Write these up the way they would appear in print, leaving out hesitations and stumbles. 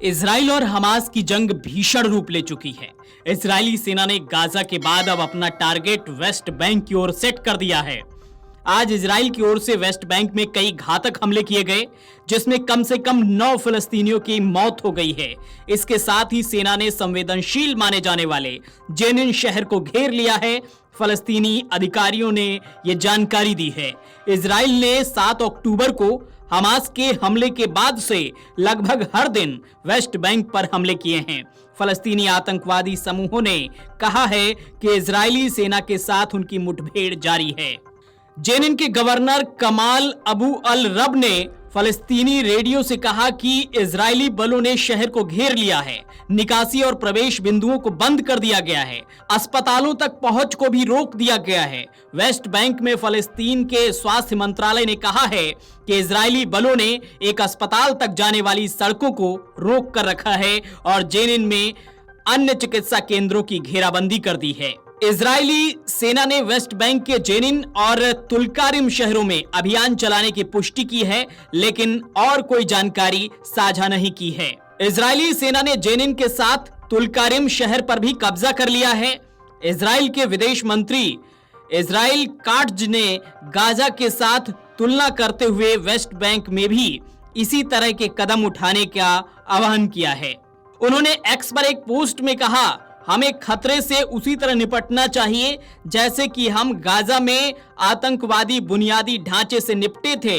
Israel और Hamas की जंग भीषण रूप ले चुकी है। इजरायली सेना ने गाजा के बाद अब अपना टारगेट वेस्ट बैंक की ओर सेट कर दिया है। आज इजराइल की ओर से वेस्ट बैंक में कई घातक हमले किए गए, जिसमें कम से कम 9 फिलिस्तीनियों की मौत हो गई है। इसके साथ ही सेना ने संवेदनशील माने जाने वाले जेनिन शहर को घेर लिया है। फलस्तीनी अधिकारियों ने यह जानकारी दी है। इजराइल ने 7 अक्टूबर को हमास के हमले के बाद से लगभग हर दिन वेस्ट बैंक पर हमले किए हैं। फलस्तीनी आतंकवादी समूहों ने कहा है कि इजरायली सेना के साथ उनकी मुठभेड़ जारी है। जेनिन के गवर्नर कमाल अबू अल रब ने फलस्तीनी रेडियो से कहा कि इजरायली बलों ने शहर को घेर लिया है, निकासी और प्रवेश बिंदुओं को बंद कर दिया गया है, अस्पतालों तक पहुंच को भी रोक दिया गया है। वेस्ट बैंक में फलस्तीन के स्वास्थ्य मंत्रालय ने कहा है कि इजरायली बलों ने एक अस्पताल तक जाने वाली सड़कों को रोक कर रखा है और जेनिन में अन्य चिकित्सा केंद्रों की घेराबंदी कर दी है। इजरायली सेना ने वेस्ट बैंक के जेनिन और तुलकारिम शहरों में अभियान चलाने की पुष्टि की है, लेकिन और कोई जानकारी साझा नहीं की है। इजरायली सेना ने जेनिन के साथ तुलकारिम शहर पर भी कब्जा कर लिया है। इजराइल के विदेश मंत्री इजराइल काट्ज ने गाजा के साथ तुलना करते हुए वेस्ट बैंक में भी इसी तरह के कदम उठाने का आह्वान किया है। उन्होंने एक्स पर एक पोस्ट में कहा, हमें खतरे से उसी तरह निपटना चाहिए जैसे कि हम गाजा में आतंकवादी बुनियादी ढांचे से निपटे थे,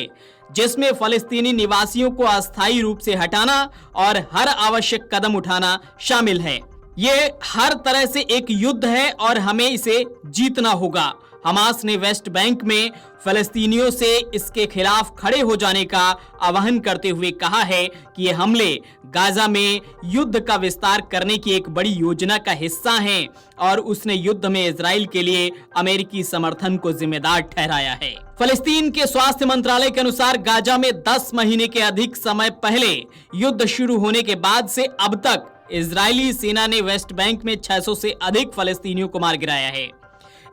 जिसमें फलस्तीनी निवासियों को अस्थायी रूप से हटाना और हर आवश्यक कदम उठाना शामिल है। ये हर तरह से एक युद्ध है और हमें इसे जीतना होगा। हमास ने वेस्ट बैंक में फलस्तीनियों से इसके खिलाफ खड़े हो जाने का आह्वान करते हुए कहा है कि ये हमले गाजा में युद्ध का विस्तार करने की एक बड़ी योजना का हिस्सा हैं और उसने युद्ध में इजराइल के लिए अमेरिकी समर्थन को जिम्मेदार ठहराया है। फलस्तीन के स्वास्थ्य मंत्रालय के अनुसार गाजा में 10 महीने के अधिक समय पहले युद्ध शुरू होने के बाद से अब तक इजरायली सेना ने वेस्ट बैंक में 600 से अधिक फलस्तीनियों को मार गिराया है।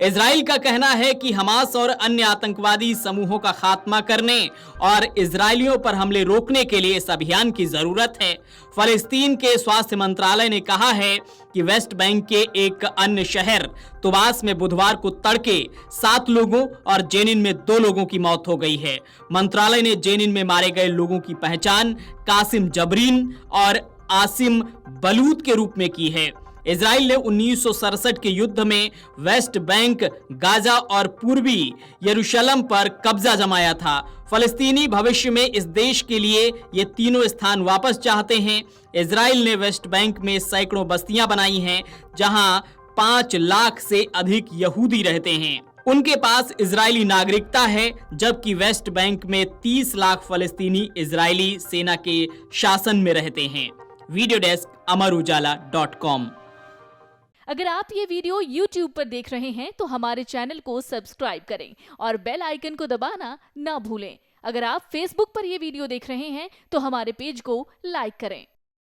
इजराइल का कहना है कि हमास और अन्य आतंकवादी समूहों का खात्मा करने और इजरायलियों पर हमले रोकने के लिए इस अभियान की जरूरत है। फलस्तीन के स्वास्थ्य मंत्रालय ने कहा है कि वेस्ट बैंक के एक अन्य शहर तुबास में बुधवार को तड़के 7 लोगों और जेनिन में 2 लोगों की मौत हो गई है। मंत्रालय ने जेनिन में मारे गए लोगों की पहचान कासिम जबरीन और आसिम बलूत के रूप में की है। इजराइल ने 1967 के युद्ध में वेस्ट बैंक, गाजा और पूर्वी यरूशलेम पर कब्जा जमाया था। फलस्तीनी भविष्य में इस देश के लिए ये तीनों स्थान वापस चाहते हैं। इजराइल ने वेस्ट बैंक में सैकड़ों बस्तियां बनाई हैं, जहां 5 लाख से अधिक यहूदी रहते हैं। उनके पास इजरायली नागरिकता है, जबकि वेस्ट बैंक में 30 लाख फलस्तीनी इजरायली सेना के शासन में रहते हैं। वीडियो डेस्क अमरउजाला.com। अगर आप ये वीडियो YouTube पर देख रहे हैं तो हमारे चैनल को सब्सक्राइब करें और बेल आइकन को दबाना ना भूलें। अगर आप Facebook पर ये वीडियो देख रहे हैं तो हमारे पेज को लाइक करें।